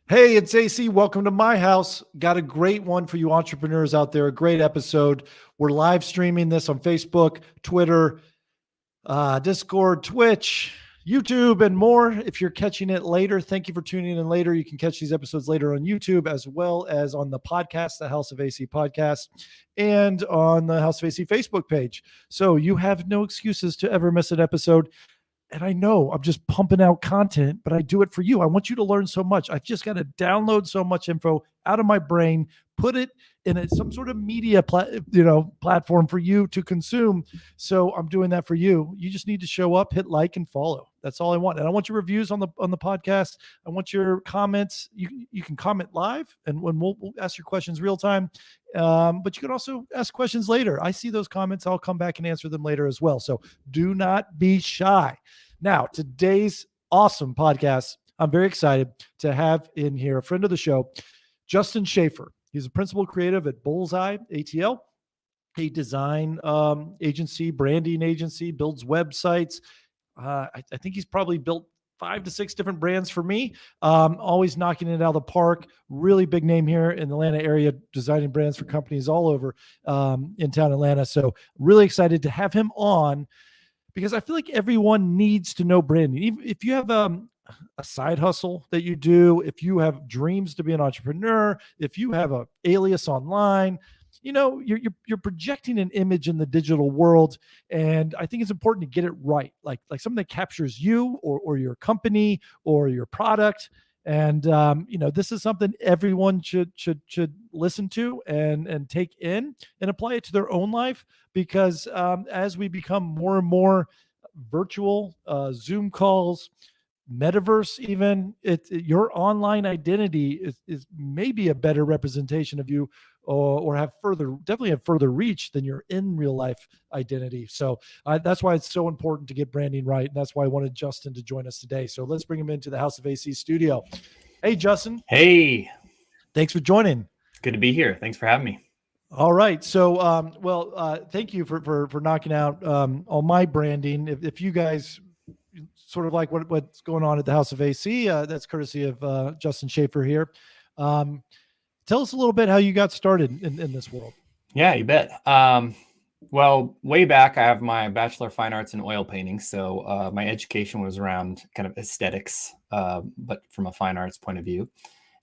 Hey, it's AC. Welcome to my house. Got a great one for you entrepreneurs out there. A great episode. We're live streaming this on Facebook, Twitter, Discord, Twitch, YouTube, and more. If you're catching it later, thank you for tuning in later. You can catch these episodes later on YouTube as well as on the podcast, the House of AC podcast, and on the House of AC Facebook page. So you have no excuses to ever miss an episode. And I know I'm just pumping out content, but I do it for you. I want you to learn so much. I've just got to download so much info out of my brain, put it in some sort of media platform for you to consume. So I'm doing that for you. You just need to show up, hit like, and follow. That's all I want. And I want your reviews on the podcast. I want your comments. You can comment live, and when we'll ask your questions real time. But you can also ask questions later. I see those comments. I'll come back and answer them later as well. So do not be shy. Now, today's awesome podcast, I'm very excited to have in here a friend of the show, Justin Schaeffer. He's a principal creative at bullseyeatl, a design agency, branding agency, builds websites. I think he's probably built 5 to 6 different brands for me. Always knocking it out of the park. Really big name here in the Atlanta area, designing brands for companies all over in town Atlanta. So really excited to have him on because I feel like everyone needs to know branding. Even if you have a side hustle that you do, if you have dreams to be an entrepreneur, if you have an alias online, you're projecting an image in the digital world, and I think it's important to get it right, like something that captures you or your company or your product. And this is something everyone should listen to and take in and apply it to their own life, because as we become more and more virtual, Zoom calls, metaverse, even your online identity is maybe a better representation of you, or definitely have further reach than your in real life identity. So that's why it's so important to get branding right. And that's why I wanted Justin to join us today. So let's bring him into the House of AC studio. Hey, Justin. Hey. Thanks for joining. Good to be here. Thanks for having me. All right. So, thank you for knocking out all my branding. If you guys sort of like what's going on at the House of AC, that's courtesy of Justin Schaeffer here. Tell us a little bit how you got started in this world. Yeah, you bet. Well, way back, I have my Bachelor of Fine Arts in oil painting. So my education was around kind of aesthetics, but from a fine arts point of view.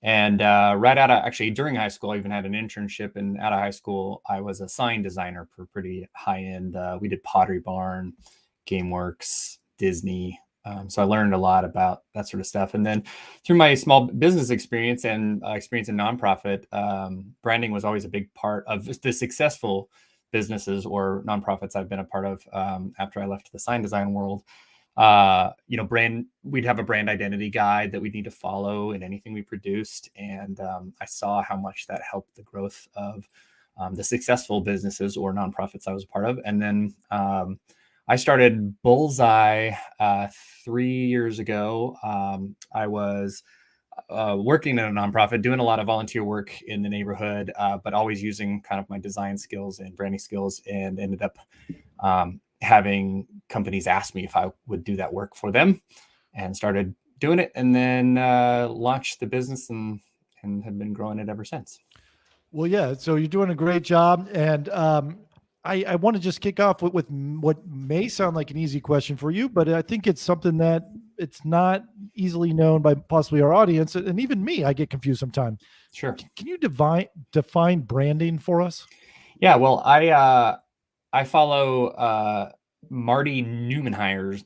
And during high school, I even had an internship. And out of high school, I was a sign designer for pretty high end. We did Pottery Barn, GameWorks, Disney. So I learned a lot about that sort of stuff. And then through my small business experience and experience in nonprofit, branding was always a big part of the successful businesses or nonprofits I've been a part of after I left the sign design world. We'd have a brand identity guide that we'd need to follow in anything we produced. And I saw how much that helped the growth of the successful businesses or nonprofits I was a part of. And then I started Bullseye 3 years ago. I was working in a nonprofit, doing a lot of volunteer work in the neighborhood, but always using kind of my design skills and branding skills, and ended up having companies ask me if I would do that work for them, and started doing it, and then launched the business and have been growing it ever since. Well, yeah. So you're doing a great job. And I want to just kick off with what may sound like an easy question for you, but I think it's something that it's not easily known by possibly our audience. And even me, I get confused sometimes. Sure. Can you define branding for us? Yeah, well, I follow Marty Neumanheyer's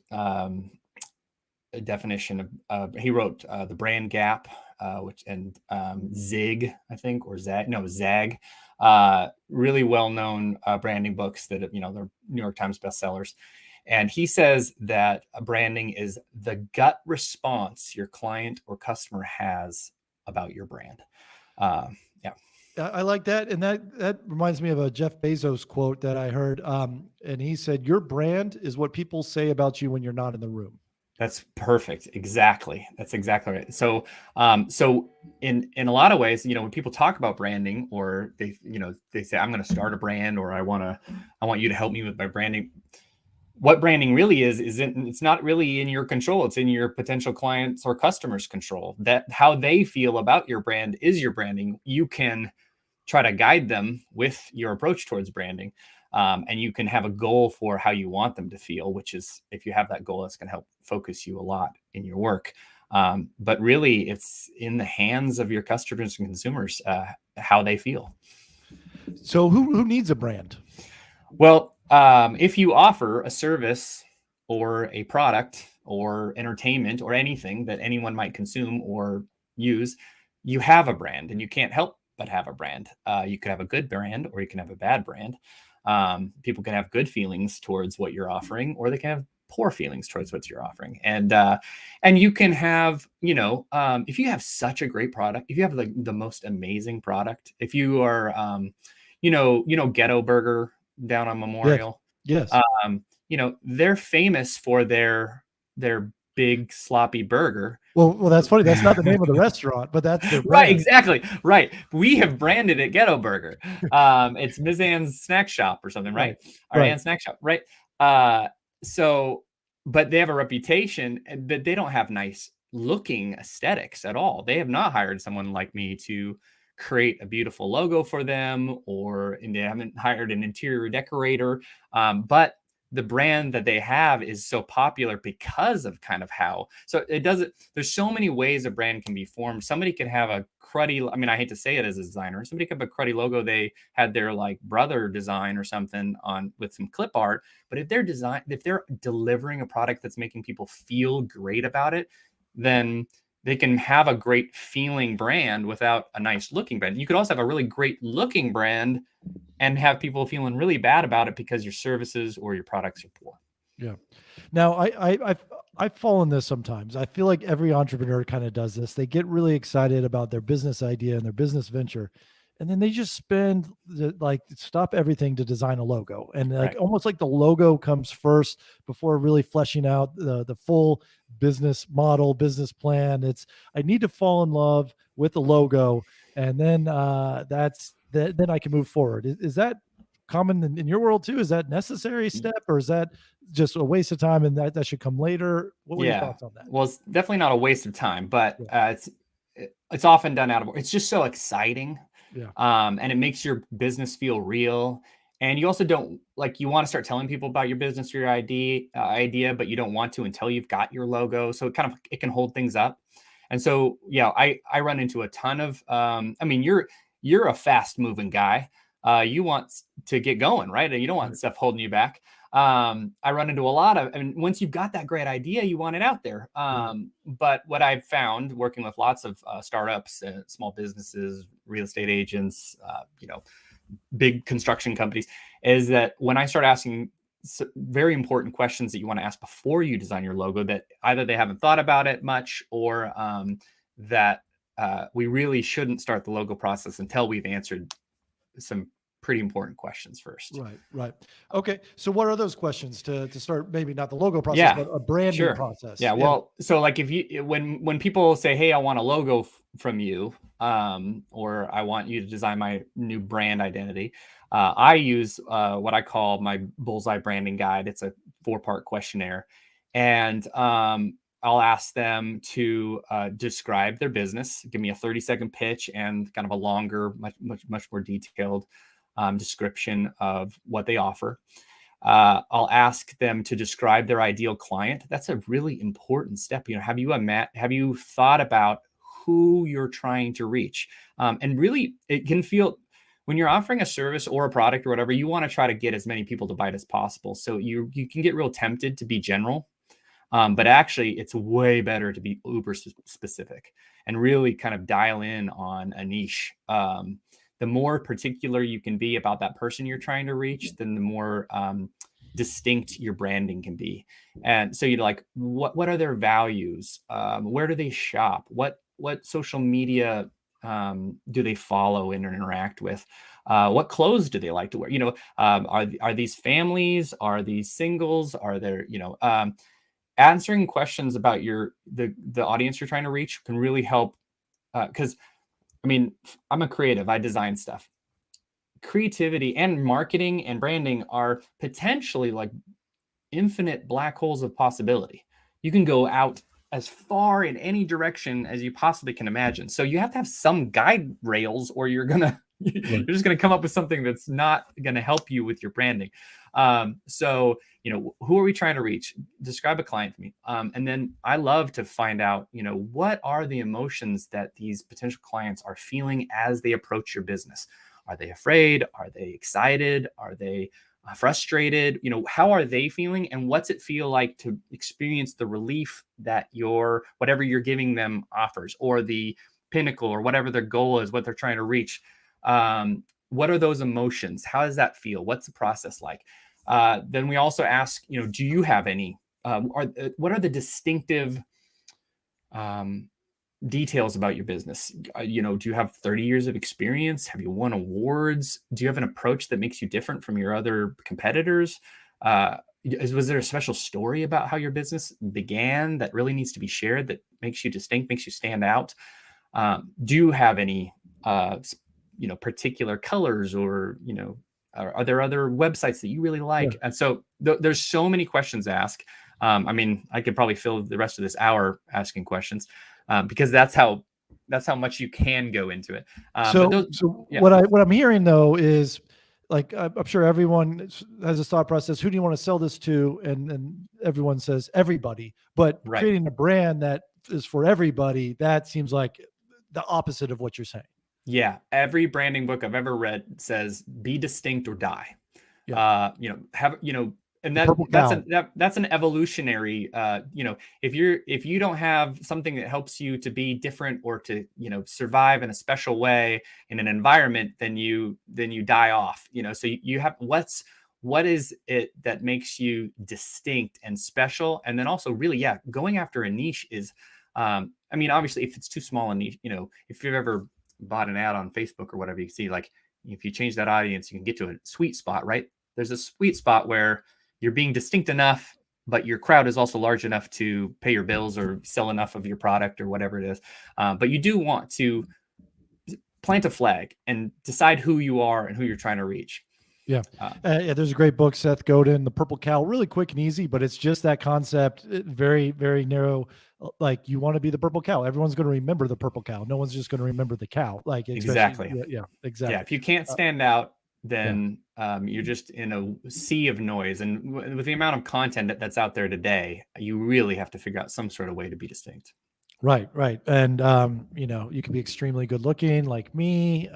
definition of, he wrote The Brand Gap, Zig, I think, or Zag. Really well-known branding books that, they're New York Times bestsellers. And he says that branding is the gut response your client or customer has about your brand. Yeah. I like that. And that reminds me of a Jeff Bezos quote that I heard. And he said, your brand is what people say about you when you're not in the room. That's perfect. Exactly. That's exactly right. So, in a lot of ways, when people talk about branding, or they say, I'm going to start a brand, or I want you to help me with my branding. what branding really is it's not really in your control. It's in your potential clients or customers' control. That how they feel about your brand is your branding. You can try to guide them with your approach towards branding. And you can have a goal for how you want them to feel, which is, if you have that goal, it's going to help focus you a lot in your work. But really, it's in the hands of your customers and consumers, how they feel. So who needs a brand? Well, if you offer a service or a product or entertainment or anything that anyone might consume or use, you have a brand, and you can't help but have a brand. You could have a good brand or you can have a bad brand. People can have good feelings towards what you're offering, or they can have poor feelings towards what you're offering. And you can have, if you have such a great product, if you have like the most amazing product, if you are, Ghetto Burger down on Memorial. Yes. They're famous for their big sloppy burger. Well, that's funny. That's not the name of the restaurant, but that's their brand. Right, exactly. Right. We have branded it Ghetto Burger. It's Ms. Ann's Snack Shop or something, right? Or Ann's Snack Shop, right? But they have a reputation that they don't have nice looking aesthetics at all. They have not hired someone like me to create a beautiful logo for them, and they haven't hired an interior decorator. But the brand that they have is so popular because of kind of how, so it doesn't, there's so many ways a brand can be formed. Somebody can have a cruddy, I hate to say it as a designer, somebody could have a cruddy logo they had their like brother design or something on with some clip art. But if they're delivering a product that's making people feel great about it, then they can have a great feeling brand without a nice looking brand. You could also have a really great looking brand and have people feeling really bad about it because your services or your products are poor. Yeah. Now I fall in this sometimes. I feel like every entrepreneur kind of does this. They get really excited about their business idea and their business venture, and then they just stop everything to design a logo. And Right. almost like the logo comes first before really fleshing out the full business model, business plan. I need to fall in love with the logo, and then then I can move forward. Is that common in your world too? Is that necessary step, or is that just a waste of time and that should come later? What were your thoughts on that? Well, it's definitely not a waste of time, but it's often done out of, it's just so exciting. Yeah. And it makes your business feel real. And you also don't you want to start telling people about your business or your idea, but you don't want to until you've got your logo. So it can hold things up. And so, I run into a ton of, you're a fast moving guy. You want to get going, right? You don't want stuff holding you back. I run into a lot of, once you've got that great idea, you want it out there. But what I've found working with lots of startups, small businesses, real estate agents, big construction companies, is that when I start asking very important questions that you want to ask before you design your logo, that either they haven't thought about it much, or that we really shouldn't start the logo process until we've answered some pretty important questions first. Right. Okay. So what are those questions to start? Maybe not the logo process, but a branding process. Yeah. Well, so when people say, "Hey, I want a logo from you," or "I want you to design my new brand identity," I use what I call my bullseye branding guide. It's a 4-part questionnaire, and I'll ask them to describe their business, give me a 30-second pitch and kind of a longer, much more detailed description of what they offer. I'll ask them to describe their ideal client. That's a really important step. Have you thought about who you're trying to reach? And really, it can feel, when you're offering a service or a product or whatever, you want to try to get as many people to buy it as possible. So you can get real tempted to be general. But actually, it's way better to be uber specific and really kind of dial in on a niche. The more particular you can be about that person you're trying to reach, then the more distinct your branding can be. And so you're like, what are their values? Where do they shop? What social media do they follow and interact with? What clothes do they like to wear? Are these families? Are these singles? Are there, answering questions about the audience you're trying to reach can really help. Because I'm a creative. I design stuff. Creativity and marketing and branding are potentially like infinite black holes of possibility. You can go out as far in any direction as you possibly can imagine. So you have to have some guide rails, or you're you're just gonna come up with something that's not gonna help you with your branding. So who are we trying to reach? Describe a client to me, and then I love to find out what are the emotions that these potential clients are feeling as they approach your business. Are they afraid? Are they excited? Are they frustrated? How are they feeling, and what's it feel like to experience the relief that whatever you're giving them offers, or the pinnacle, or whatever their goal is, what they're trying to reach. What are those emotions? How does that feel? What's the process like? Then we also ask, do you have any? What are the distinctive details about your business? Do you have 30 years of experience? Have you won awards? Do you have an approach that makes you different from your other competitors? Was there a special story about how your business began that really needs to be shared, that makes you distinct, makes you stand out? Do you have any particular colors, or are there other websites that you really like? And so there's so many questions to ask. I could probably fill the rest of this hour asking questions, because that's how much you can go into it. What I'm hearing though is, like, I'm sure everyone has a thought process. Who do you want to sell this to? And everyone says everybody, but creating a brand that is for everybody, that seems like the opposite of what you're saying. Yeah. Every branding book I've ever read says be distinct or die. And that's an evolutionary, if you don't have something that helps you to be different, or to, survive in a special way in an environment, then you die off, so you have, what is it that makes you distinct and special? And then also really, going after a niche is, obviously if it's too small a niche, if you've ever bought an ad on Facebook or whatever, you see, like, if you change that audience, you can get to a sweet spot, right? There's a sweet spot where you're being distinct enough, but your crowd is also large enough to pay your bills or sell enough of your product or whatever it is. But you do want to plant a flag and decide who you are and who you're trying to reach. Yeah. There's a great book, Seth Godin, The Purple Cow, really quick and easy, but it's just that concept, very, very narrow. Like, you want to be the purple cow. Everyone's going to remember the purple cow. No one's just going to remember the cow. Like, exactly. Yeah, exactly. Yeah. If you can't stand out, then you're just in a sea of noise. And with the amount of content that's out there today, you really have to figure out some sort of way to be distinct. Right. And, you can be extremely good looking like me.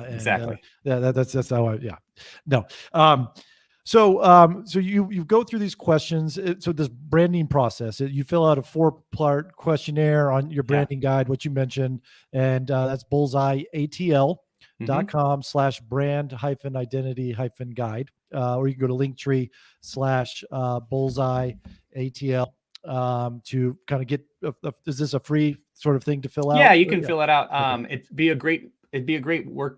Exactly. That's how no. So you go through these questions. So this branding process, you fill out a 4-part questionnaire on your branding guide, what you mentioned, and that's bullseyeatl.com/brand-identity-guide, or you can go to linktree/bullseyeatl to kind of get. Is this a free sort of thing to fill out? Yeah, you can fill it out. It'd be a great work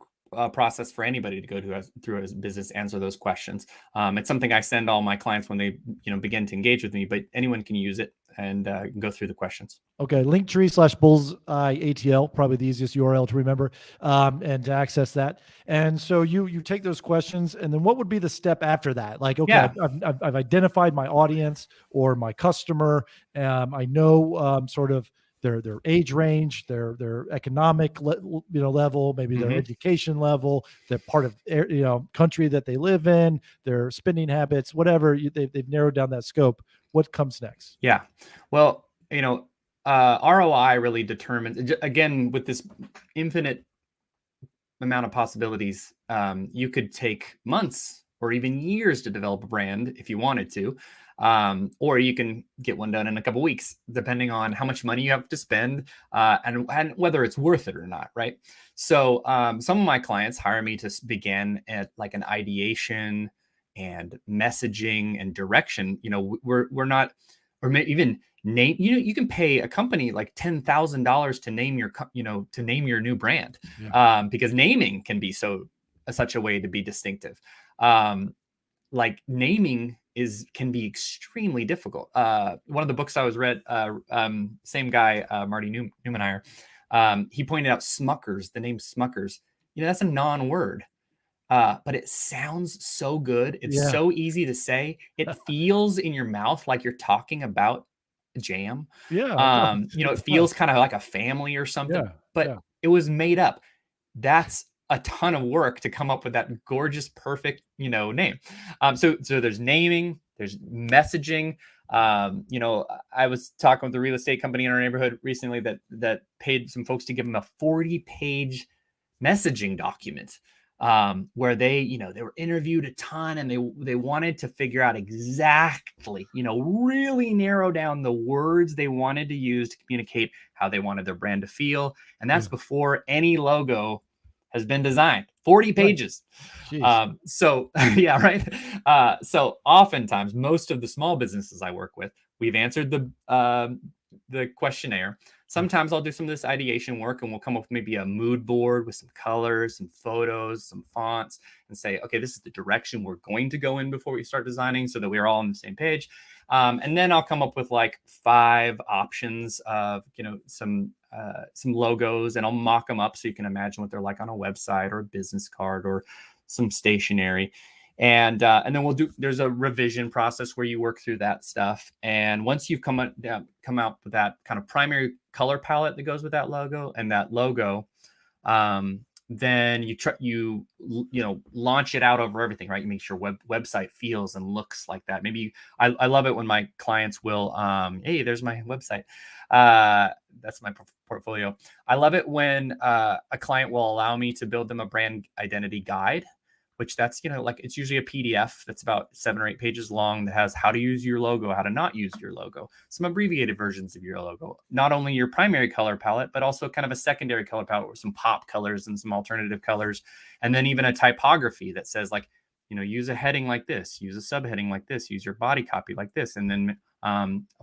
process for anybody to go through his business, answer those questions. It's something I send all my clients when they begin to engage with me, but anyone can use it and go through the questions. Okay, linktree/bullseyeatl, probably the easiest URL to remember, and to access that. And so you take those questions, and then what would be the step after that? Like, okay, I've identified my audience or my customer. I know sort of their age range, their economic level, maybe their education level, the part of country that they live in, their spending habits, whatever. They've narrowed down that scope. What comes next? Yeah, well, ROI really determines, again, with this infinite amount of possibilities. You could take months or even years to develop a brand if you wanted to. Or you can get one done in a couple of weeks, depending on how much money you have to spend and whether it's worth it or not, right? So some of my clients hire me to begin at like an ideation and messaging and direction. We're not, or even name. You can pay a company like $10,000 to name your new brand, because naming can be such a way to be distinctive. Like naming can be extremely difficult. One of the books I was read, same guy, Marty Neumann, he pointed out Smuckers, the name Smuckers. That's a non-word. but it sounds so good. It's Yeah. so easy to say. It feels in your mouth like you're talking about jam. Yeah. No, It it feels does. kind of like a family or something, Yeah. but Yeah. it was made up. That's a ton of work to come up with that gorgeous, perfect, name. So there's naming, there's messaging. I was talking with a real estate company in our neighborhood recently that paid some folks to give them a 40-page messaging document, where they were interviewed a ton, and they wanted to figure out exactly, really narrow down the words they wanted to use to communicate how they wanted their brand to feel. And that's Yeah. before any logo has been designed. 40 Right. pages. Jeez. So yeah, right. So oftentimes, most of the small businesses I work with, we've answered the questionnaire. Sometimes I'll do some of this ideation work, and we'll come up with maybe a mood board with some colors, some photos, some fonts, and say, okay, this is the direction we're going to go in before we start designing, so that we're all on the same page. And then I'll come up with like 5 options of, some logos, and I'll mock them up so you can imagine what they're like on a website or a business card or some stationery. And then there's a revision process where you work through that stuff. And once you've come out with that kind of primary color palette that goes with that logo and that logo, then you launch it out over everything, right? You make sure website feels and looks like that. Maybe I love it when my clients will, hey, there's my website. That's my portfolio. I love it when a client will allow me to build them a brand identity guide, which that's, like it's usually a PDF that's about 7 or 8 pages long that has how to use your logo, how to not use your logo, some abbreviated versions of your logo, not only your primary color palette, but also kind of a secondary color palette with some pop colors and some alternative colors. And then even a typography that says like, use a heading like this, use a subheading like this, use your body copy like this. And then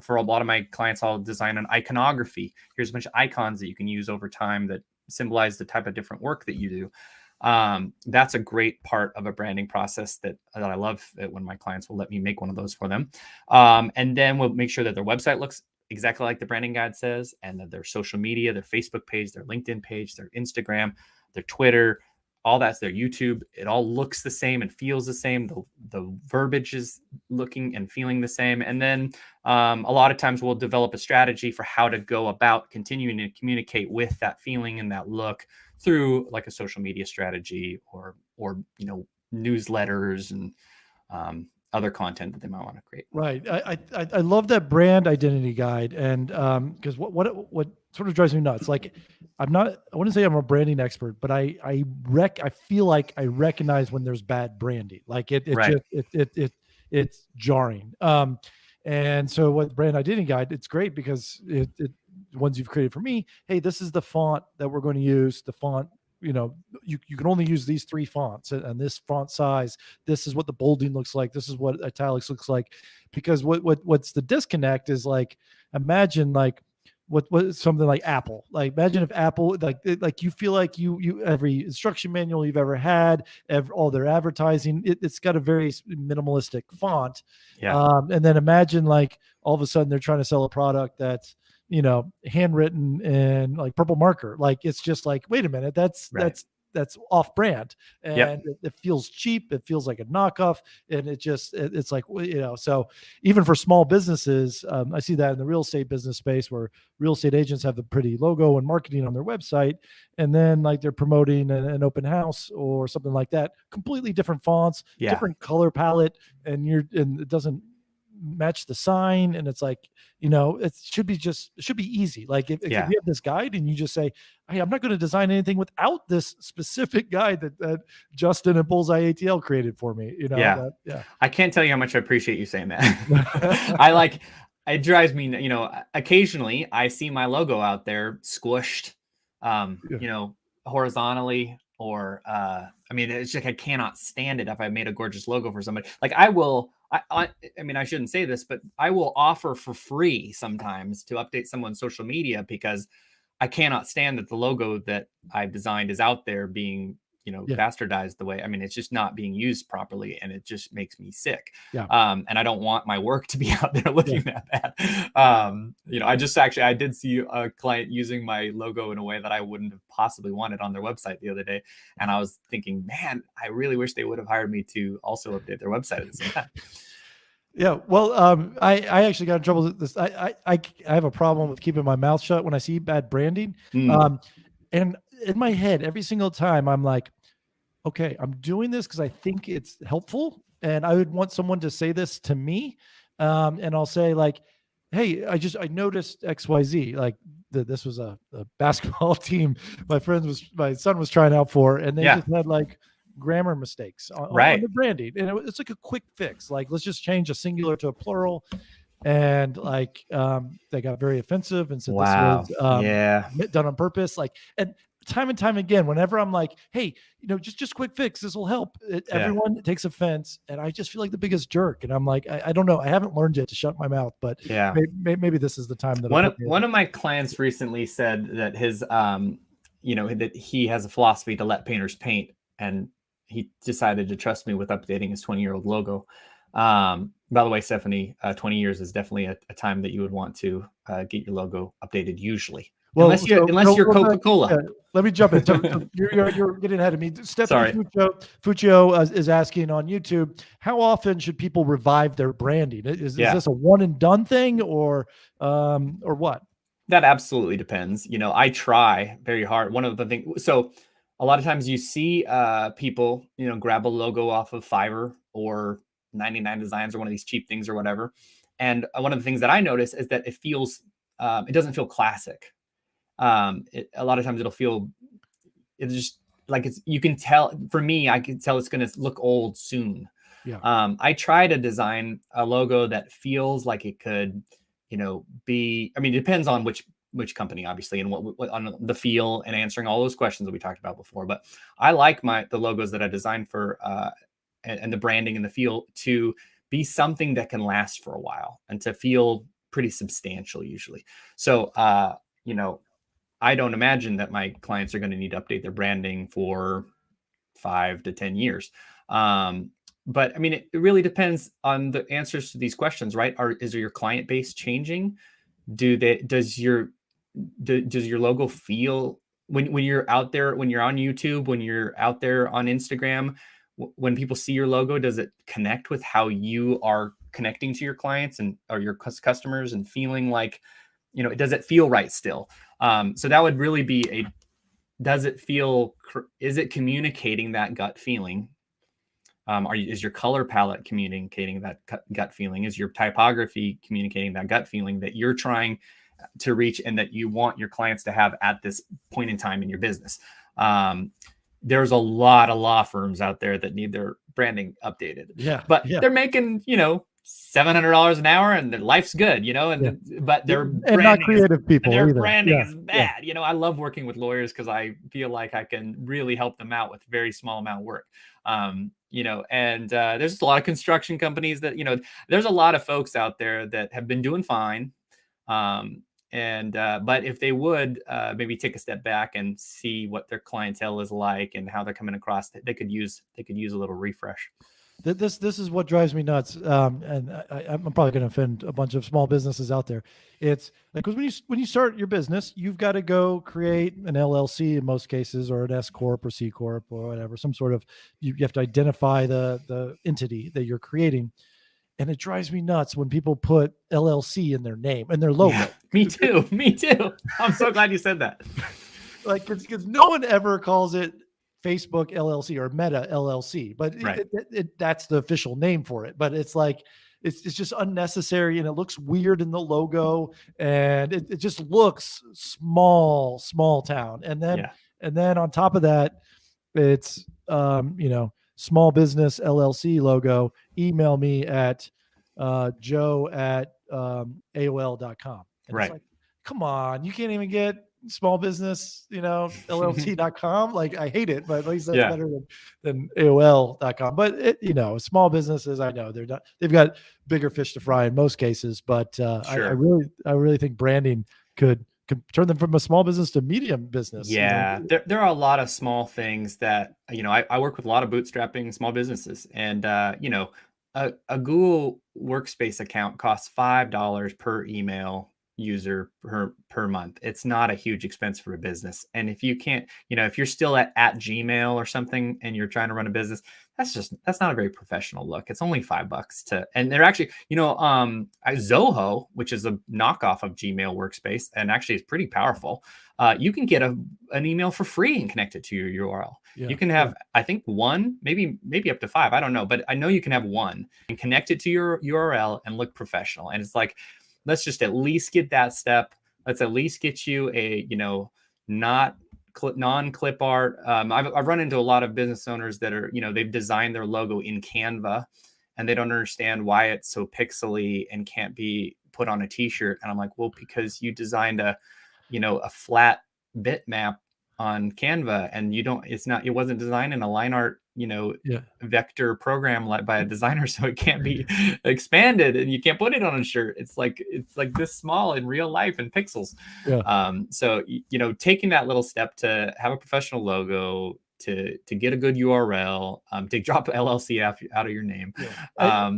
for a lot of my clients, I'll design an iconography. Here's a bunch of icons that you can use over time that symbolize the type of different work that you do. That's a great part of a branding process that I love it when my clients will let me make one of those for them. And then we'll make sure that their website looks exactly like the branding guide says, and that their social media, their Facebook page, their LinkedIn page, their Instagram, their Twitter, all that's their YouTube. It all looks the same and feels the same. The verbiage is looking and feeling the same. And then a lot of times we'll develop a strategy for how to go about continuing to communicate with that feeling and that look through like a social media strategy or newsletters and other content that they might want to create. Right. I love that brand identity guide. And because what sort of drives me nuts, like I wouldn't say I'm a branding expert, but I feel like I recognize when there's bad branding. Like Right. it's jarring. And so with brand identity guide, it's great because it ones you've created for me, hey, this is the font that we're going to use. The font, you can only use these 3 fonts and this font size. This is what the bolding looks like. This is what italics looks like. Because what's the disconnect is like, imagine like what something like Apple. Like imagine if Apple like you feel like you every instruction manual you've ever had, all their advertising, it's got a very minimalistic font. Yeah. And then imagine like all of a sudden they're trying to sell a product that's handwritten in like purple marker. Like it's just like, wait a minute, Right. that's off brand, and Yep. it feels cheap. It feels like a knockoff, and it's like, so even for small businesses, I see that in the real estate business space where real estate agents have the pretty logo and marketing on their website, and then like they're promoting an open house or something like that, completely different fonts, Yeah. different color palette, and it doesn't match the sign, and it's like, it should be easy. Like if you Yeah. have this guide and you just say, hey, I'm not going to design anything without this specific guide that Justin and Bullseye ATL created for me, Yeah. yeah. I can't tell you how much I appreciate you saying that. It drives me, occasionally I see my logo out there squished, Yeah. horizontally, or, it's like, I cannot stand it if I made a gorgeous logo for somebody. Like I shouldn't say this, but I will offer for free sometimes to update someone's social media because I cannot stand that the logo that I've designed is out there being Yeah. bastardized the way. I mean, it's just not being used properly, and it just makes me sick. Yeah. And I don't want my work to be out there looking that bad. I did see a client using my logo in a way that I wouldn't have possibly wanted on their website the other day. And I was thinking, man, I really wish they would have hired me to also update their website at the same time. Yeah. Well, I actually got in trouble with this. I have a problem with keeping my mouth shut when I see bad branding. And in my head, every single time I'm like, okay, I'm doing this because I think it's helpful, and I would want someone to say this to me. And I'll say like, hey, I noticed XYZ. Like this was a basketball team my son was trying out for, and they just had like grammar mistakes on the branding, and it's like a quick fix. Like, let's just change a singular to a plural. And like they got very offensive and said this was done on purpose. Like, and time again, whenever I'm like, hey, just quick fix, this will help. Everyone takes offense, and I just feel like the biggest jerk. And I'm like, I don't know, I haven't learned yet to shut my mouth, but maybe this is the time that one of my clients recently said that his that he has a philosophy to let painters paint, and he decided to trust me with updating his 20-year-old logo. By the way, Stephanie, 20 years is definitely a time that you would want to get your logo updated usually. Well, unless you're Coca-Cola. Let me jump in. You're getting ahead of me. Stephanie Fuccio is asking on YouTube, how often should people revive their branding? Is this a one and done thing or what? That absolutely depends. I try very hard. One of the things, so a lot of times you see people, grab a logo off of Fiverr or 99 Designs or one of these cheap things or whatever. And one of the things that I notice is that it doesn't feel classic. A lot of times it's just like you can tell, for me, I can tell it's going to look old soon. Yeah. I try to design a logo that feels like it could, be, I mean, it depends on which company, obviously, and what on the feel and answering all those questions that we talked about before. But I like the logos that I designed for, and the branding and the feel to be something that can last for a while and to feel pretty substantial usually. So, I don't imagine that my clients are going to need to update their branding for 5 to 10 years. But I mean, it really depends on the answers to these questions, right? Is your client base changing? Does your logo feel when you're out there, when you're on YouTube, when you're out there on Instagram, when people see your logo, does it connect with how you are connecting to your clients or your customers and feeling like, does it feel right still? So that would really be is it communicating that gut feeling? Is your color palette communicating that gut feeling? Is your typography communicating that gut feeling that you're trying to reach and that you want your clients to have at this point in time in your business? There's a lot of law firms out there that need their branding updated. But they're making, $700 an hour and their life's good, but their not creative people. Their branding is bad. I love working with lawyers because I feel like I can really help them out with very small amount of work. And there's a lot of construction companies that, there's a lot of folks out there that have been doing fine. But if they would maybe take a step back and see what their clientele is like and how they're coming across, they could use a little refresh. This is what drives me nuts, and I'm probably going to offend a bunch of small businesses out there. It's like, because when you start your business, you've got to go create an LLC in most cases, or an S corp or C corp or whatever, some sort of. You have to identify the entity that you're creating. And it drives me nuts when people put LLC in their name and their logo. Yeah, me too. I'm so glad you said that. Like, because no one ever calls it Facebook LLC or Meta LLC, but that's the official name for it. But it's like, it's just unnecessary, and it looks weird in the logo, and it just looks small town. And then on top of that, it's small business LLC logo. Email me at joe@aol.com. And it's like, come on, you can't even get small business, LLC.com. Like, I hate it, but at least that's better than AOL.com. But small businesses, I know they've got bigger fish to fry in most cases, but I really think branding could turn them from a small business to medium business. Yeah, there are a lot of small things that, I work with a lot of bootstrapping small businesses, and a Google Workspace account costs $5 per email user per month. It's not a huge expense for a business. And if you can't, if you're still at Gmail or something and you're trying to run a business, that's not a very professional look. It's only $5 and they're actually, Zoho, which is a knockoff of Gmail Workspace, and actually it's pretty powerful. You can get an email for free and connect it to your URL. Yeah, you can have, I think, one, maybe up to 5. I don't know, but I know you can have one and connect it to your URL and look professional. And it's like, let's just at least get that step. Let's at least get you a, non-clip art. I've run into a lot of business owners that are, they've designed their logo in Canva and they don't understand why it's so pixely and can't be put on a t-shirt. And I'm like, well, because you designed a flat bitmap on Canva, and it wasn't designed in a line art, vector program led by a designer, so it can't be expanded and you can't put it on a shirt. It's like this small in real life in pixels. So taking that little step to have a professional logo, to get a good URL, to drop LLC out of your name,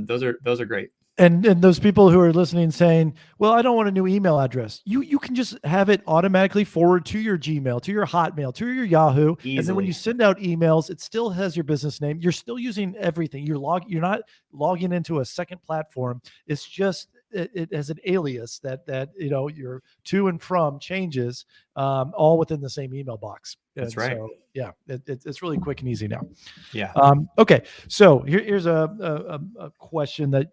those are great. And those people who are listening saying, well, I don't want a new email address. You can just have it automatically forward to your Gmail, to your Hotmail, to your Yahoo. Easily. And then when you send out emails, it still has your business name. You're still using everything. You're not logging into a second platform. It's just, it has an alias that your to and from changes, all within the same email box. That's right. So, yeah, it's really quick and easy now. Yeah. Okay. So here's a question that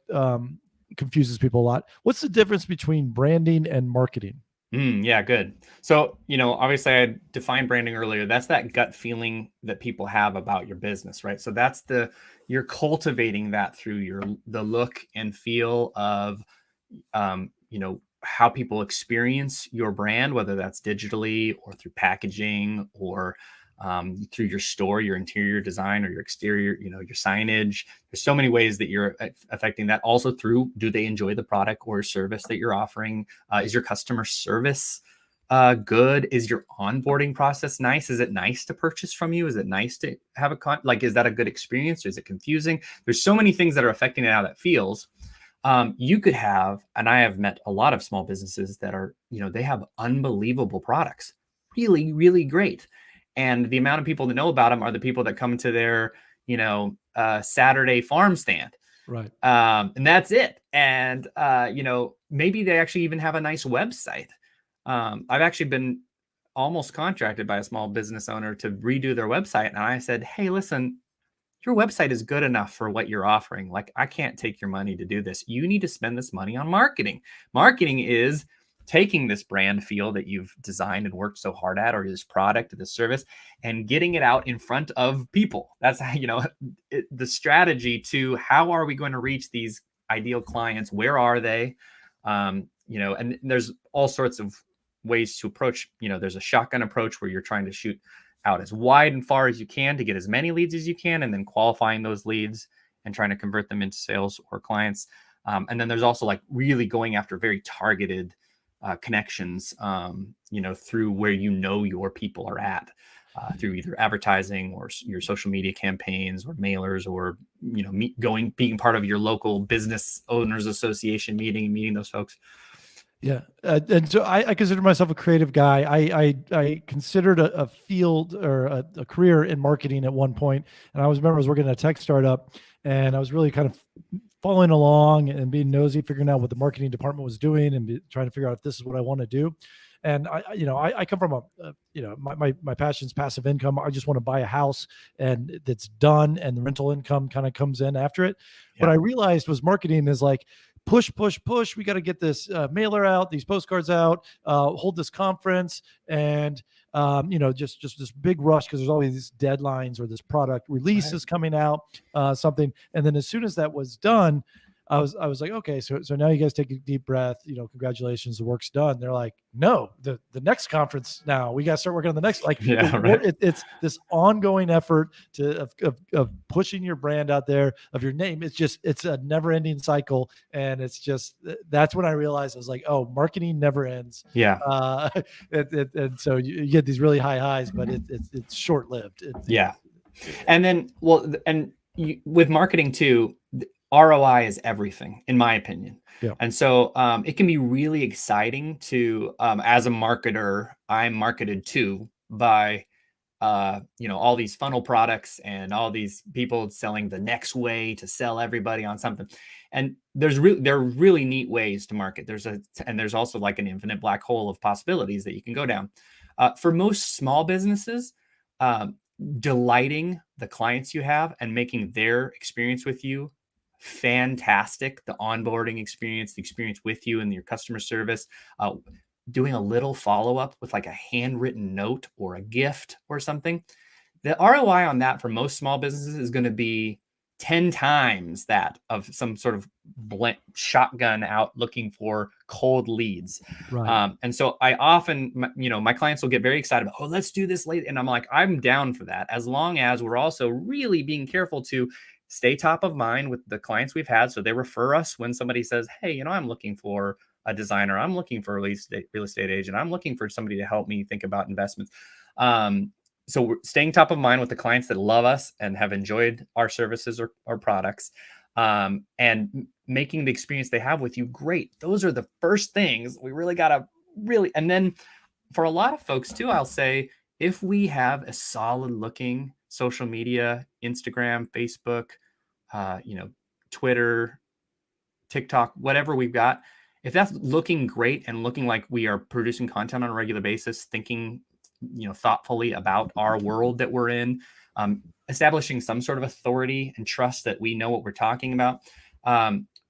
confuses people a lot. What's the difference between branding and marketing? Yeah, good. So, obviously I defined branding earlier. That's that gut feeling that people have about your business, right? So that's you're cultivating that through the look and feel of, how people experience your brand, whether that's digitally or through packaging or through your store, your interior design, or your exterior, your signage. There's so many ways that you're affecting that. Also through, do they enjoy the product or service that you're offering? Is your customer service good? Is your onboarding process nice? Is it nice to purchase from you? Is it nice to have is that a good experience, or is it confusing? There's so many things that are affecting how that feels. You could have, and I have met a lot of small businesses that are, they have unbelievable products, really, really great. And the amount of people that know about them are the people that come to their, Saturday farm stand. Right. And that's it. And, maybe they actually even have a nice website. I've actually been almost contracted by a small business owner to redo their website. And I said, hey, listen, your website is good enough for what you're offering. Like, I can't take your money to do this. You need to spend this money on marketing. Marketing is taking this brand feel that you've designed and worked so hard at, or this product or this service, and getting it out in front of people. That's how, the strategy to how are we going to reach these ideal clients? Where are they? And there's all sorts of ways to approach, there's a shotgun approach where you're trying to shoot out as wide and far as you can to get as many leads as you can, and then qualifying those leads and trying to convert them into sales or clients. And then there's also really going after very targeted connections, through where your people are at, through either advertising or your social media campaigns or mailers, or being part of your local business owners association meeting those folks. Yeah. And so I consider myself a creative guy. I considered a field or a career in marketing at one point. And I was working at a tech startup, and I was really kind of following along and being nosy, figuring out what the marketing department was doing and trying to figure out if this is what I want to do. And I come from my passion's passive income. I just want to buy a house and that's done, and the rental income kind of comes in after it. Yeah. What I realized was marketing is like, push. We got to get this mailer out, these postcards out, hold this conference, and just this big rush because there's always these deadlines or this product release is coming out, something. And then as soon as that was done, I was like, okay, so now you guys take a deep breath, congratulations, the work's done. They're like, no, the next conference now, we got to start working on the next, like Yeah, right. it's this ongoing effort of pushing your brand out there, of your name. It's a never ending cycle. And that's when I realized, I was like, oh, marketing never ends. Yeah. And so you get these really high highs, but it's short lived. Yeah. And then, with marketing too, ROI is everything, in my opinion. Yeah. And so it can be really exciting to, as a marketer, I'm marketed to by, all these funnel products and all these people selling the next way to sell everybody on something. And there are really neat ways to market. There's also like an infinite black hole of possibilities that you can go down. For most small businesses, um, delighting the clients you have and making their experience with you fantastic, the onboarding experience, the experience with you and your customer service, doing a little follow-up with like a handwritten note or a gift or something, the ROI on that for most small businesses is going to be 10 times that of some sort of shotgun out looking for cold leads. Right. And so I often, my clients will get very excited about, oh, let's do this late. And I'm like, I'm down for that, as long as we're also really being careful to stay top of mind with the clients we've had. So they refer us when somebody says, hey, I'm looking for a designer. I'm looking for a real estate agent. I'm looking for somebody to help me think about investments. So we're staying top of mind with the clients that love us and have enjoyed our services or products, and making the experience they have with you great. Those are the first things we really got to and then for a lot of folks too, I'll say, if we have a solid looking social media, Instagram, Facebook, Twitter, TikTok, whatever we've got, if that's looking great and looking like we are producing content on a regular basis, thinking, thoughtfully about our world that we're in, establishing some sort of authority and trust that we know what we're talking about.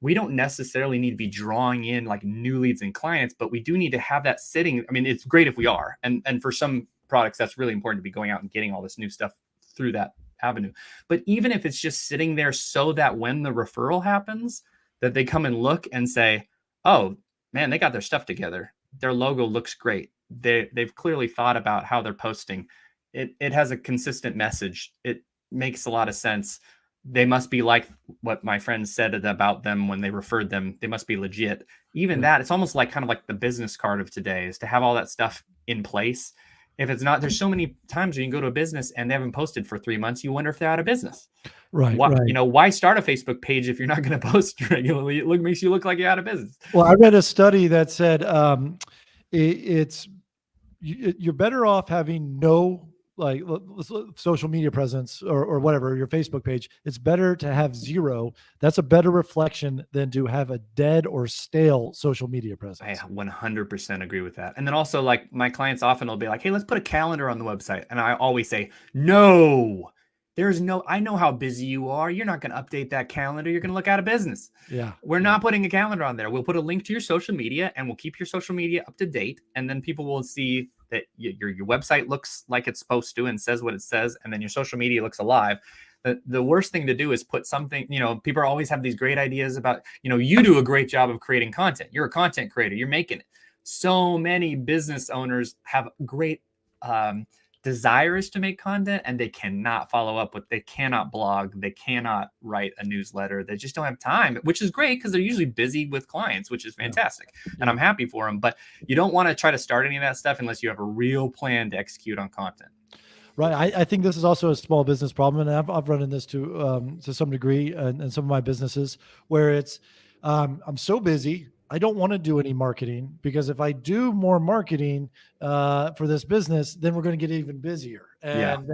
We don't necessarily need to be drawing in like new leads and clients, but we do need to have that sitting. I mean, it's great if we are. And for some products, that's really important to be going out and getting all this new stuff through that avenue. But even if it's just sitting there so that when the referral happens, that they come and look and say, oh man, they got their stuff together. Their logo looks great. They've clearly thought about how they're posting. It has a consistent message. It makes a lot of sense. They must be like what my friends said about them when they referred them. They must be legit. Even that, it's almost like kind of like the business card of today, is to have all that stuff in place. If it's not, there's so many times where you can go to a business and they haven't posted for 3 months. You wonder if they're out of business. Right. Why start a Facebook page if you're not going to post regularly? It makes you look like you're out of business. Well, I read a study that said you're better off having no like social media presence or whatever, your Facebook page. It's better to have zero. That's a better reflection than to have a dead or stale social media presence. I 100% agree with that. And then also, like, my clients often will be like, hey, let's put a calendar on the website. And I always say, no, I know how busy you are. You're not going to update that calendar. You're going to look out of business. Yeah. We're not putting a calendar on there. We'll put a link to your social media and we'll keep your social media up to date. And then people will see that your website looks like it's supposed to and says what it says. And then your social media looks alive. The worst thing to do is put something, people always have these great ideas about, you do a great job of creating content. You're a content creator. You're making it. So many business owners have great, desires to make content and they cannot follow up with, they cannot blog, they cannot write a newsletter, they just don't have time, which is great because they're usually busy with clients, which is fantastic. And I'm happy for them, but you don't want to try to start any of that stuff unless you have a real plan to execute on content. Right. I think this is also a small business problem, and I've run into this to some degree in some of my businesses where it's I'm so busy. I don't want to do any marketing, because if I do more marketing for this business, then we're going to get even busier. And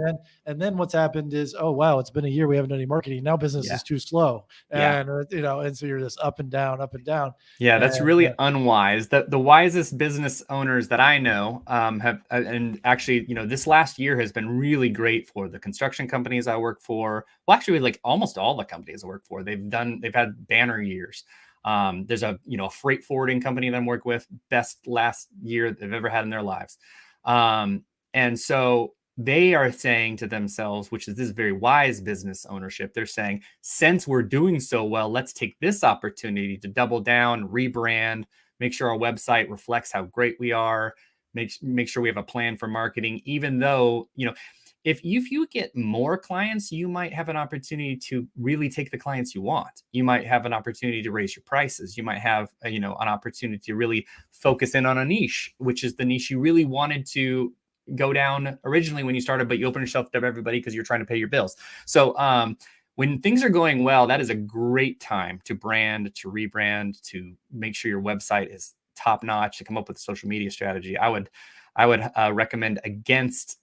then what's happened is, oh wow, it's been a year we haven't done any marketing. Now business is too slow, and and so you're just up and down, up and down. Yeah, that's really unwise. The wisest business owners that I know have, and actually, this last year has been really great for the construction companies I work for. Well, actually, like almost all the companies I work for, they've had banner years. There's a freight forwarding company that I'm working with, best last year they've ever had in their lives. And so they are saying to themselves, which is this very wise business ownership, they're saying, since we're doing so well, let's take this opportunity to double down, rebrand, make sure our website reflects how great we are, make sure we have a plan for marketing, even though, if you get more clients, you might have an opportunity to really take the clients you want. You might have an opportunity to raise your prices. You might have, an opportunity to really focus in on a niche, which is the niche you really wanted to go down originally when you started, but you open yourself to everybody because you're trying to pay your bills. So when things are going well, that is a great time to brand, to rebrand, to make sure your website is top notch, to come up with a social media strategy. I would recommend against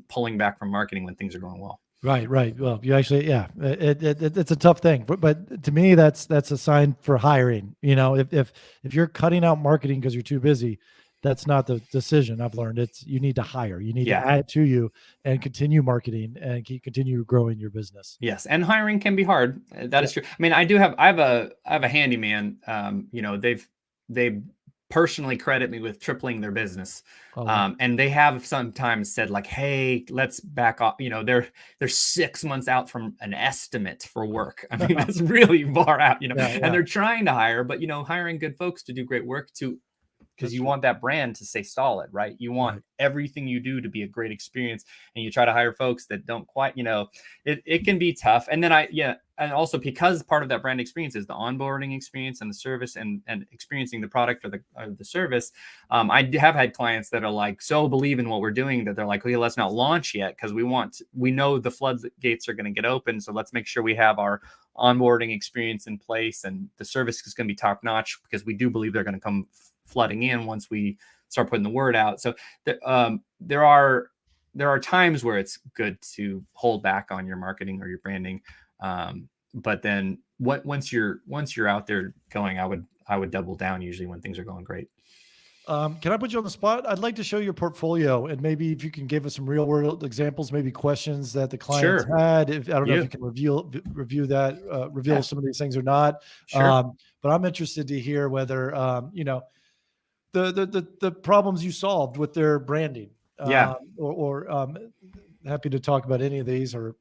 pulling back from marketing when things are going well. Right. Well, you actually, it's a tough thing, but to me, that's a sign for hiring. If you're cutting out marketing because you're too busy, that's not the decision. I've learned you need to hire. You need to add it to you and continue marketing and continue growing your business. Yes, and hiring can be hard. That is true. I mean, I have a handyman. They personally credit me with tripling their business. Oh, wow. And they have sometimes said like, hey, let's back off. They're 6 months out from an estimate for work. I mean, that's really far out, and they're trying to hire, but hiring good folks to do great work because you want that brand to stay solid, right? You want everything you do to be a great experience, and you try to hire folks that don't quite, it can be tough. And then and also because part of that brand experience is the onboarding experience and the service and experiencing the product or the service. I have had clients that are like, so believe in what we're doing that they're like, okay, let's not launch yet because we know the floodgates are going to get open. So let's make sure we have our onboarding experience in place and the service is going to be top notch because we do believe they're going to come flooding in once we start putting the word out. So there are times where it's good to hold back on your marketing or your branding. But then once you're out there going, I would double down usually when things are going great. Can I put you on the spot? I'd like to show your portfolio, and maybe if you can give us some real world examples, maybe questions that the clients had. I don't know if you can reveal some of these things or not. Sure. But I'm interested to hear whether the problems you solved with their branding. Or happy to talk about any of these or.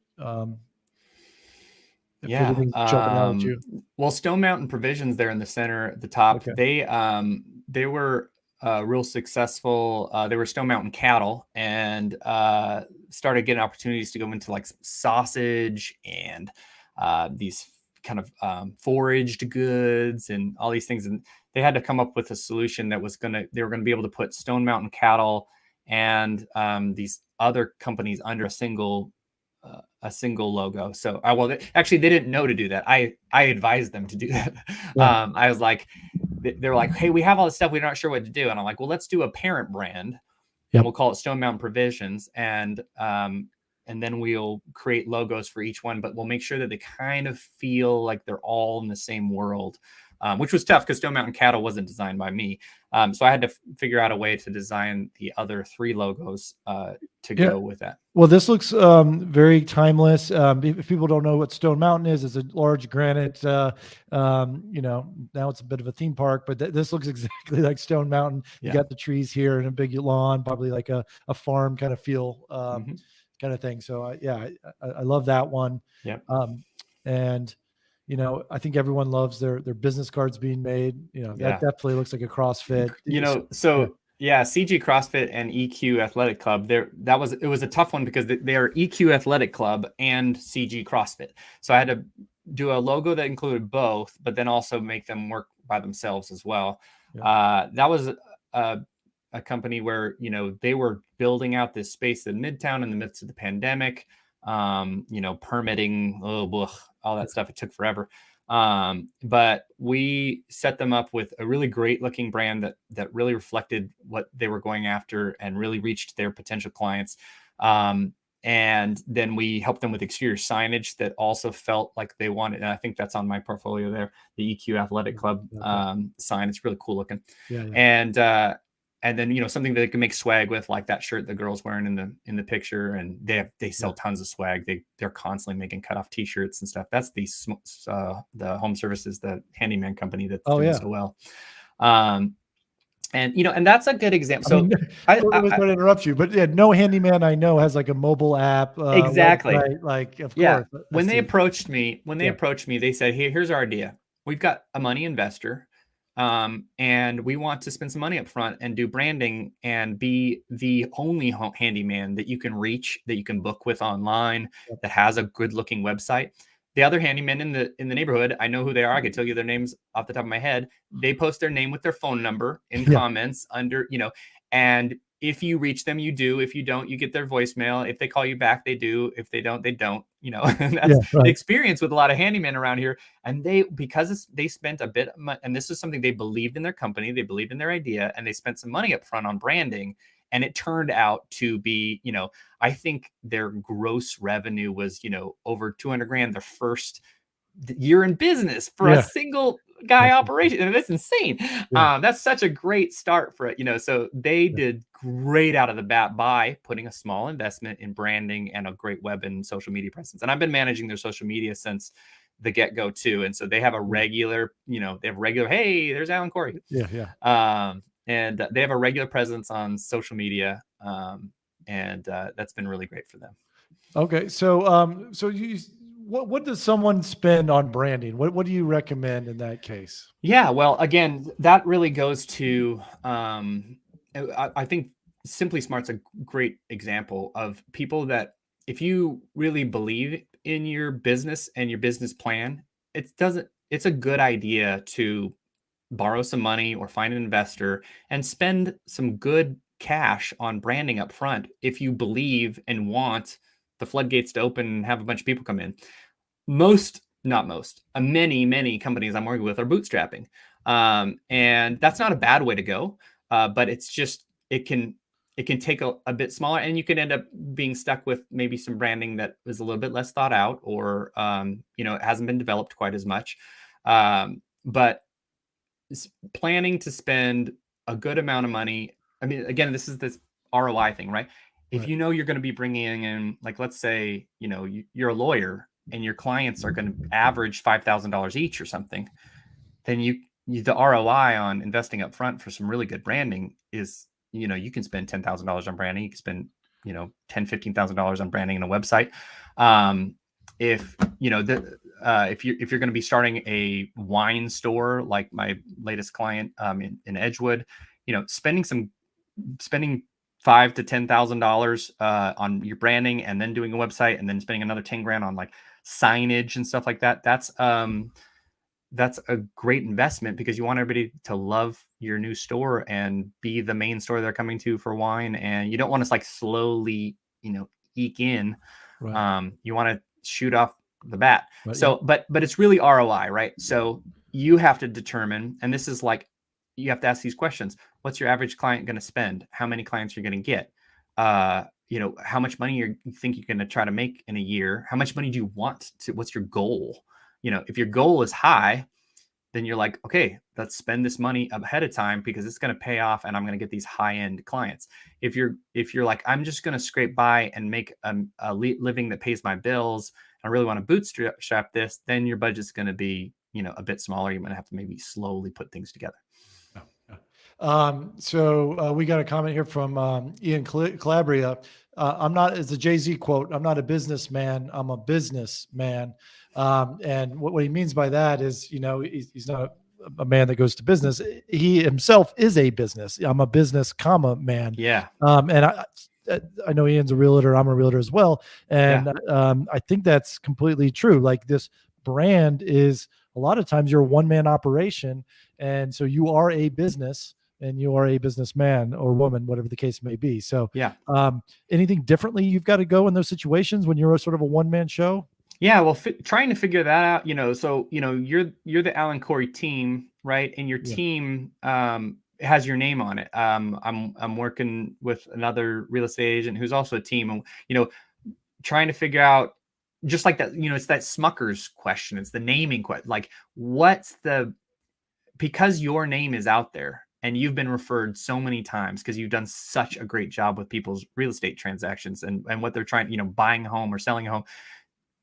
Jumping out at you. Well, Stone Mountain Provisions there in the center at the top. Okay. They were real successful. They were Stone Mountain cattle and started getting opportunities to go into like sausage and these kind of foraged goods and all these things. And they had to come up with a solution that they were going to be able to put Stone Mountain cattle and these other companies under a single logo. So actually they didn't know to do that. I advised them to do that. I was like, they're like, hey, we have all this stuff. We're not sure what to do. And I'm like, well, let's do a parent brand and we'll call it Stone Mountain Provisions. And then we'll create logos for each one, but we'll make sure that they kind of feel like they're all in the same world, which was tough because Stone Mountain Cattle wasn't designed by me. So I had to figure out a way to design the other 3 logos to go with that. Well, this looks very timeless. If people don't know what Stone Mountain is, it's a large granite, now it's a bit of a theme park, but this looks exactly like Stone Mountain. You got the trees here and a big lawn, probably like a farm kind of feel kind of thing. So I love that one. Yeah. And I think everyone loves their business cards being made. That definitely looks like a CrossFit. CG CrossFit and EQ Athletic Club. It was a tough one because they are EQ Athletic Club and CG CrossFit. So I had to do a logo that included both, but then also make them work by themselves as well. Yeah. That was a company where they were building out this space in Midtown in the midst of the pandemic. Permitting, all that stuff. It took forever. But we set them up with a really great looking brand that really reflected what they were going after and really reached their potential clients. And then we helped them with exterior signage that also felt like they wanted. And I think that's on my portfolio there, the EQ Athletic Club sign. It's really cool looking. And then, something that they can make swag with, like that shirt the girl's wearing in the picture. And they sell tons of swag. They're constantly making cutoff T-shirts and stuff. That's the home services, the handyman company that's doing so well. And, and that's a good example. I So mean, I, totally I sorry to interrupt you, but yeah, no handyman I know has like a mobile app, exactly. website. Like, of Yeah. course, I When they see. approached me, Yeah, they said, "Hey, here's our idea. We've got a money investor, and we want to spend some money up front and do branding and be the only handyman that you can reach, that you can book with online, yep. that has a good looking website." The other handymen in the neighborhood, I know who they are. I could tell you their names off the top of my head. They post their name with their phone number in Yeah, comments under, and if you reach them, you do. If you don't, you get their voicemail. If they call you back, they do. If they don't, they don't. And yeah, that's the right, experience with a lot of handymen around here. And they spent a bit of money, and this is something they believed in their company, they believed in their idea, and they spent some money up front on branding. And it turned out to be, I think their gross revenue was, over 200 grand the first year in business for a yeah, single guy operation. And that's insane. yeah, That's such a great start for it, so they yeah, did great out of the bat by putting a small investment in branding and a great web and social media presence. And I've been managing their social media since the get-go too. And so they have a regular, hey, there's Alan Corey. yeah, yeah. And they have a regular presence on social media. And that's been really great for them. Okay, so what does someone spend on branding? What do you recommend in that case? Yeah, well, again, that really goes to I think Simply Smart's a great example of people that, if you really believe in your business and your business plan, it's a good idea to borrow some money or find an investor and spend some good cash on branding up front if you believe and want the floodgates to open and have a bunch of people come in. Not most, many companies I'm working with are bootstrapping. And that's not a bad way to go. But it's just, it can take a bit smaller, and you can end up being stuck with maybe some branding that is a little bit less thought out, or, it hasn't been developed quite as much. But planning to spend a good amount of money. I mean, again, this is this ROI thing, right? If Right, you're going to be bringing in, like, let's say, you're a lawyer and your clients are going to average $5,000 each or something, then the ROI on investing up front for some really good branding is, you can spend $10,000 on branding. You can spend, $10,000-$15,000 on branding and a website. If if you're going to be starting a wine store, like my latest client in Edgewood, spending $5,000 to $10,000 on your branding, and then doing a website, and then spending another 10 grand on like signage and stuff like that. That's a great investment, because you want everybody to love your new store and be the main store they're coming to for wine. And you don't want to like slowly, eke in. right, You want to shoot off the bat. right. Yeah, So, but it's really ROI, right? So you have to determine, and this is like, you have to ask these questions. What's your average client going to spend? How many clients you're going to get? How much money you think you're going to try to make in a year? How much money do you want to, what's your goal? If your goal is high, then you're like, okay, let's spend this money ahead of time, because it's going to pay off and I'm going to get these high end clients. If you're like, I'm just going to scrape by and make a living that pays my bills, I really want to bootstrap this, then your budget's going to be, a bit smaller. You're going to have to maybe slowly put things together. yeah, yeah. So we got a comment here from Ian Calabria. It's a Jay-Z quote. I'm not a businessman. I'm a businessman. And what he means by that is, he's not a man that goes to business. He himself is a business. I'm a business, man. Yeah. And I know Ian's a realtor. I'm a realtor as well. And Yeah. I think that's completely true. Like, this brand is, a lot of times, you're a one-man operation. And so you are a business, and you are a businessman or woman, whatever the case may be. So Yeah. anything differently you've got to go in those situations when you're a sort of a one-man show? Yeah, well, trying to figure that out, so you're the Alan Corey team, right? And your Yeah. team has your name on it. I'm working with another real estate agent who's also a team, and trying to figure out, just like that, it's that Smucker's question. It's the naming question. Like, because your name is out there and you've been referred so many times because you've done such a great job with people's real estate transactions and what they're trying, buying a home or selling a home.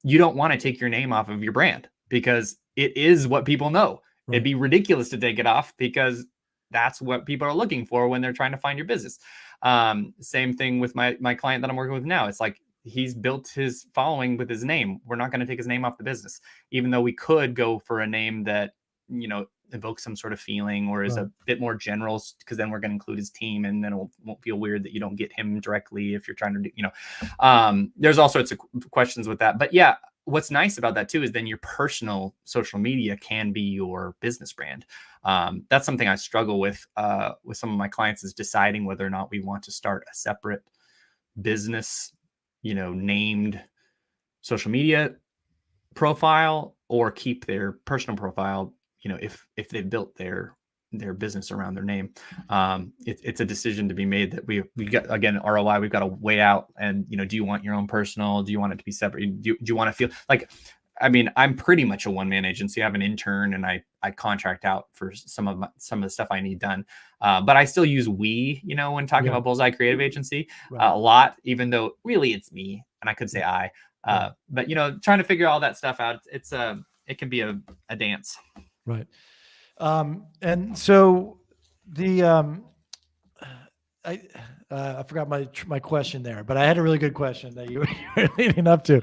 You don't want to take your name off of your brand, because it is what people know. Right. It'd be ridiculous to take it off, because that's what people are looking for when they're trying to find your business. Same thing with my client that I'm working with now. It's like, he's built his following with his name. We're not going to take his name off the business, even though we could go for a name that, evokes some sort of feeling or is a bit more general, because then we're going to include his team, and then it won't feel weird that you don't get him directly if you're trying to do, there's all sorts of questions with that. But yeah, what's nice about that too is then your personal social media can be your business brand. That's something I struggle with some of my clients, is deciding whether or not we want to start a separate business, named social media profile, or keep their personal profile, if they've built their business around their name. It's a decision to be made that we got, again, ROI, we've got to weigh out. And, do you want your own personal? Do you want it to be separate? Do you want to feel like, I'm pretty much a one-man agency. I have an intern, and I contract out for some of the stuff I need done. But I still use we, when talking about Bullseye Creative Agency a lot, even though really it's me, and I could say I. But trying to figure all that stuff out, it can be a dance. Right. And so I forgot my question there, but I had a really good question that you were leading up to.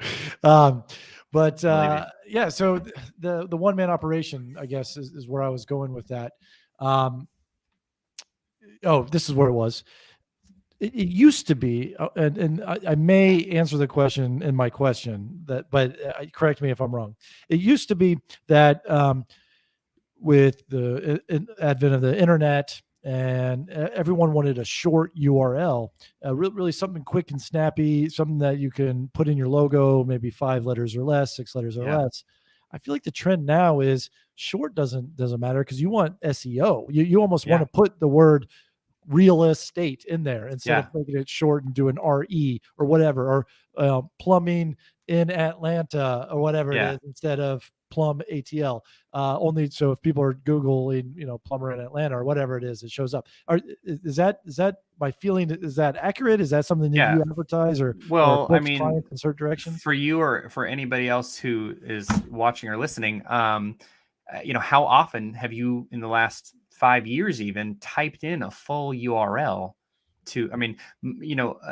Yeah, so the one-man operation, I guess, is where I was going with that. This is where it was. It used to be, and I may answer the question in my question, but correct me if I'm wrong. It used to be that with the advent of the internet, and everyone wanted a short URL, really something quick and snappy, something that you can put in your logo, maybe 5 letters or less, 6 letters or less. I feel like the trend now is short doesn't matter, because you want SEO. You almost want to put the word real estate in there instead of making it short and doing RE or whatever, or plumbing in Atlanta or whatever it is, instead of plum ATL. Only so if people are Googling, plumber in Atlanta or whatever it is, it shows up. Is that my feeling? Is that accurate? Is that something that you advertise or clients in certain directions? For you or for anybody else who is watching or listening, how often have you in the last 5 years even typed in a full URL to,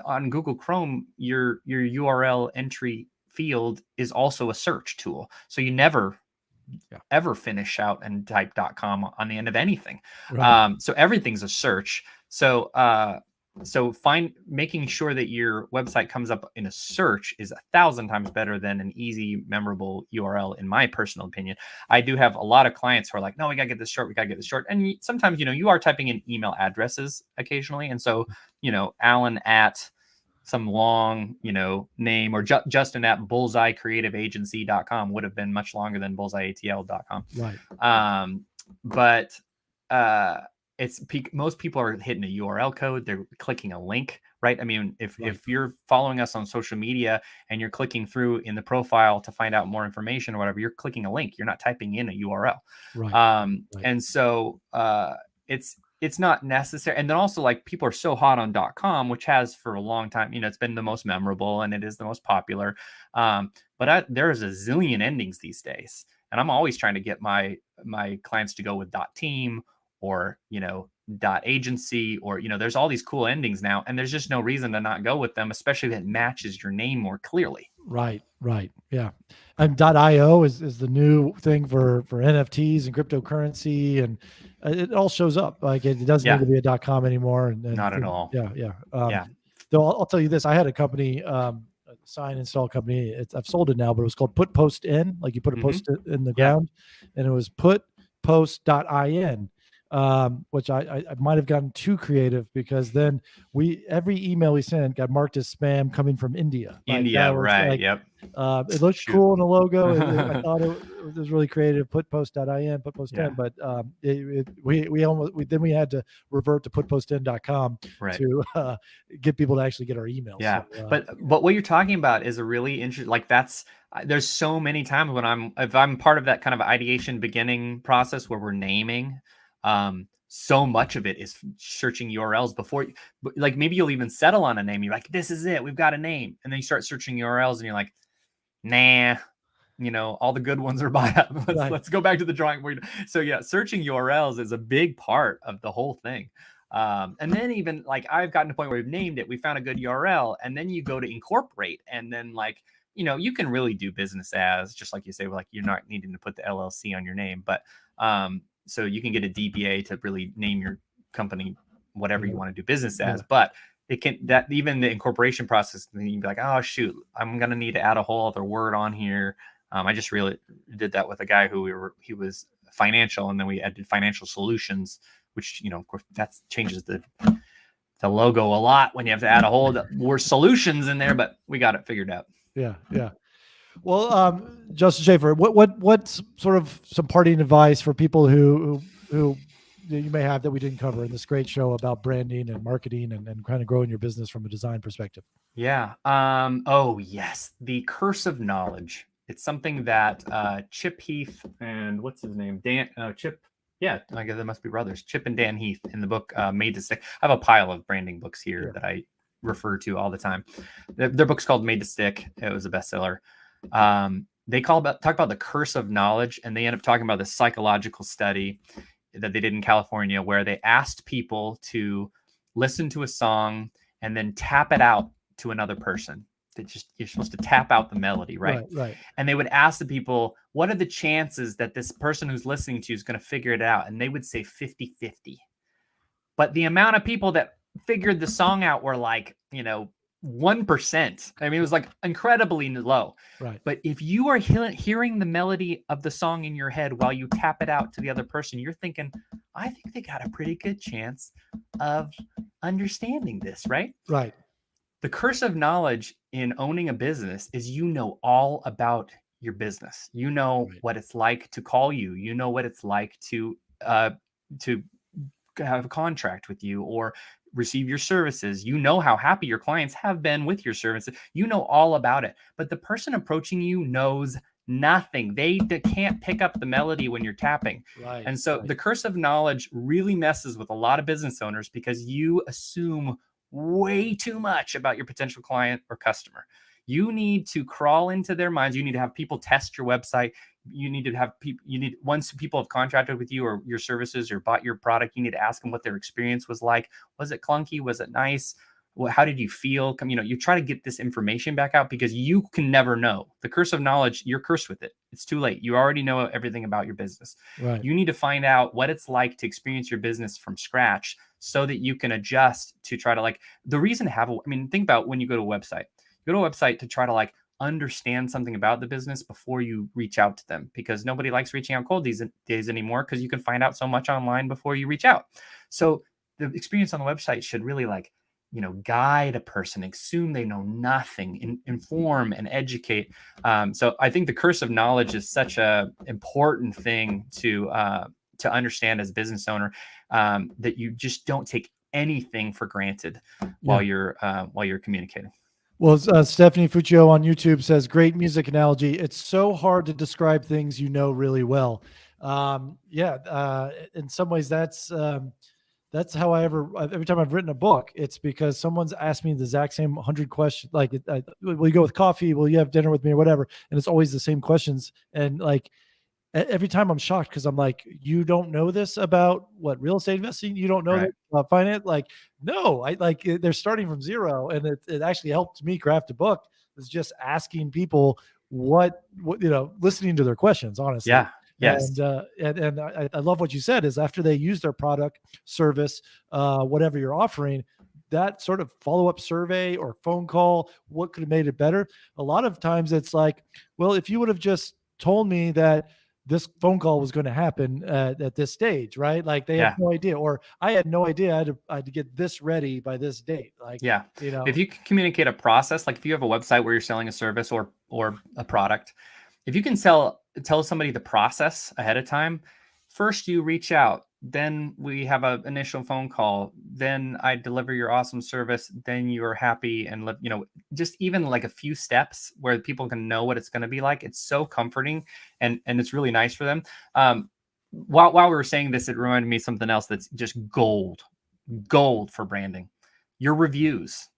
on Google Chrome, your URL entry field is also a search tool. So you never ever finish out and type .com on the end of anything. So everything's a search. So making sure that your website comes up in a search is 1,000 times better than an easy, memorable URL, in my personal opinion. I do have a lot of clients who are like, no, we got to get this short. We got to get this short. And sometimes, you are typing in email addresses occasionally. And so, Alan at some long, name, or Justin at bullseyeatl.com would have been much longer than bullseyeatl.com. But most people are hitting a URL code. They're clicking a link, right? If you're following us on social media and you're clicking through in the profile to find out more information or whatever, you're clicking a link. You're not typing in a URL. And so it's not necessary. And then also, like, people are so hot on .com, which has for a long time, it's been the most memorable and it is the most popular. But there's a zillion endings these days. And I'm always trying to get my clients to go with .team or, .agency, or, there's all these cool endings now, and there's just no reason to not go with them, especially if it matches your name more clearly. Right. Yeah. And .io is the new thing for NFTs and cryptocurrency, and it all shows up. Like, it doesn't need to be a .com anymore. And not at all. Though I'll tell you this, I had a company, a sign install company. I've sold it now, but it was called Put Post In. Like, you put a post in the ground, and it was putpost.in. Which I might have gotten too creative, because then every email we sent got marked as spam coming from India. It looked cool in the logo. I thought it was really creative. Put post.in, put post in, but we had to revert to putpostin.com to get people to actually get our emails. But what you're talking about is a really interesting, like, there's so many times when if I'm part of that kind of ideation beginning process where we're naming. So much of it is searching URLs before, like, maybe you'll even settle on a name. You're like, this is it, we've got a name. And then you start searching URLs and you're like, nah, You know, all the good ones are bought up. Right. Let's go back to the drawing board. So yeah, searching URLs is a big part of the whole thing. And then even like I've gotten to a point where we've named it, we found a good URL, and then you go to incorporate, and then like, you know, you can really do business as, just like you say, like you're not needing to put the LLC on your name, but so you can get a DBA to really name your company whatever you want to do business as, but it can, that even the incorporation process, you can be like, oh shoot, I'm gonna need to add a whole other word on here. I just really did that with a guy who he was financial, and then we added financial solutions, which, you know, of course that changes the logo a lot when you have to add a whole more solutions in there, but we got it figured out. Yeah. Yeah. Well, Justin Schaeffer, what's sort of some parting advice for people who you may have that we didn't cover in this great show about branding and marketing and kind of growing your business from a design perspective? Yeah. Oh yes, the curse of knowledge. It's something that Chip Heath and what's his name, Chip. Yeah, I guess they must be brothers, Chip and Dan Heath, in the book Made to Stick. I have a pile of branding books here that I refer to all the time. Their book's called Made to Stick. It was a bestseller. They talk about the curse of knowledge, and they end up talking about this psychological study that they did in California, where they asked people to listen to a song and then tap it out to another person. You're supposed to tap out the melody, right? Right. And they would ask the people, what are the chances that this person who's listening to you is going to figure it out? And they would say 50-50. But the amount of people that figured the song out were like, 1%. I mean, it was like incredibly low. Right. But if you are hearing the melody of the song in your head while you tap it out to the other person, you're thinking, I think they got a pretty good chance of understanding this, right? Right. The curse of knowledge in owning a business is you know all about your business. You know what it's like to call you. You know what it's like to have a contract with you or receive your services. You know how happy your clients have been with your services. You know all about it. But the person approaching you knows nothing. They can't pick up the melody when you're tapping. Right. And so the curse of knowledge really messes with a lot of business owners because you assume way too much about your potential client or customer. You need to crawl into their minds. You need to have people test your website. You need to have people, once people have contracted with you or your services or bought your product, you need to ask them what their experience was like. Was it clunky? Was it nice? How did you feel? You try to get this information back out because you can never know. The curse of knowledge, you're cursed with it. It's too late. You already know everything about your business. Right. You need to find out what it's like to experience your business from scratch so that you can adjust to try to the reason to have think about when you go to a website. You go to a website to try to understand something about the business before you reach out to them, because nobody likes reaching out cold these days anymore because you can find out so much online before you reach out. So the experience on the website should really guide a person, assume they know nothing, inform and educate. So I think the curse of knowledge is such a important thing to understand as a business owner, that you just don't take anything for granted while you're communicating. Well, Stephanie Fuccio on YouTube says, great music analogy. It's so hard to describe things you know really well. In some ways, that's how every time I've written a book, it's because someone's asked me the exact same 100 questions. Will you go with coffee? Will you have dinner with me or whatever? And it's always the same questions. And every time I'm shocked because I'm like, you don't know this about real estate investing? You don't know that about finance? No, they're starting from zero. And it actually helped me craft a book. Is just asking people what listening to their questions, honestly. Yeah. Yes. And I love what you said is after they use their product, service, whatever you're offering, that sort of follow-up survey or phone call, what could have made it better? A lot of times it's like, well, if you would have just told me that this phone call was going to happen at this stage, right? They had no idea, or I had no idea I had to get this ready by this date. If you can communicate a process, if you have a website where you're selling a service or a product, if you can tell somebody the process ahead of time, first you reach out, then we have an initial phone call, then I deliver your awesome service, then you're happy and just even a few steps where people can know what it's going to be like. It's so comforting and it's really nice for them. While we were saying this, it reminded me of something else that's just gold for branding. Your reviews,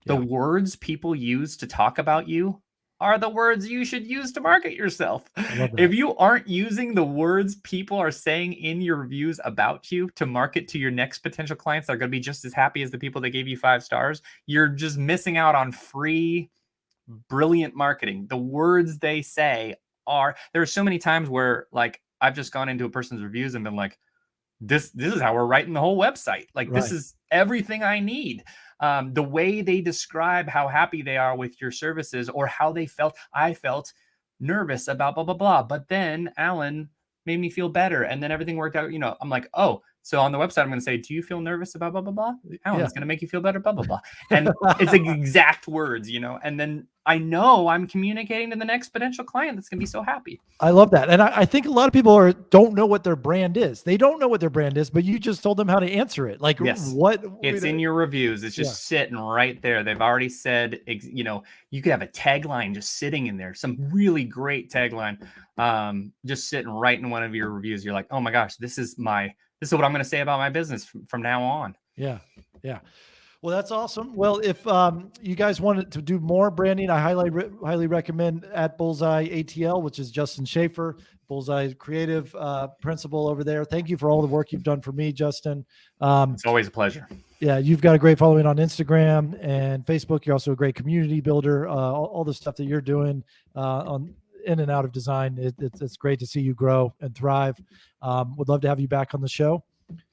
the words people use to talk about you are the words you should use to market yourself. I love that. If you aren't using the words people are saying in your reviews about you to market to your next potential clients that are going to be just as happy as the people that gave you 5 stars, you're just missing out on free, brilliant marketing. The words they say there are so many times where, like, I've just gone into a person's reviews and been like, this is how we're writing the whole website. Like, Right. this is everything I need. The way they describe how happy they are with your services, or how they felt. I felt nervous about blah, blah, blah. But then Alan made me feel better. And then everything worked out. I'm like, oh, so on the website, I'm going to say, do you feel nervous about blah, blah, blah? Alan's going to make you feel better, blah, blah, blah. And it's like exact words, and then I know I'm communicating to the next potential client that's going to be so happy. I love that. And I think a lot of people don't know what their brand is. They don't know what their brand is, but you just told them how to answer it. Like, yes. It's in your reviews. It's just sitting right there. They've already said, you could have a tagline just sitting in there, some really great tagline, just sitting right in one of your reviews. You're like, oh my gosh, this is what I'm going to say about my business from now on. Yeah. Yeah. Well, that's awesome. Well, if you guys wanted to do more branding, I highly recommend at bullseyeatl, which is Justin Schaeffer, Bullseye creative principal over there. Thank you for all the work you've done for me, Justin. It's always a pleasure. Yeah, you've got a great following on Instagram and Facebook. You're also a great community builder. All the stuff that you're doing in and out of design, it's great to see you grow and thrive. Would love to have you back on the show.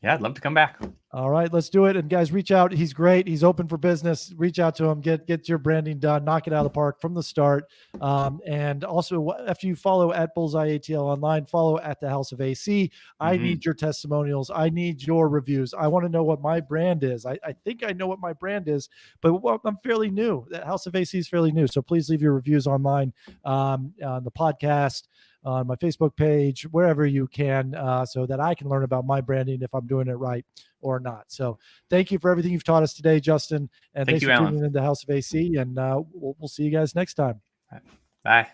Yeah, I'd love to come back. All right, let's do it. And guys, reach out. He's great. He's open for business. Reach out to him. Get your branding done. Knock it out of the park from the start. And also, after you follow at bullseyeatl online, follow at the House of AC. I need your testimonials. I need your reviews. I want to know what my brand is. I think I know what my brand is, but I'm fairly new. The House of AC is fairly new. So please leave your reviews online on the podcast, on my Facebook page, wherever you can, so that I can learn about my branding, if I'm doing it right or not. So thank you for everything you've taught us today, Justin. And thanks for tuning in to the House of AC. And we'll see you guys next time. Bye.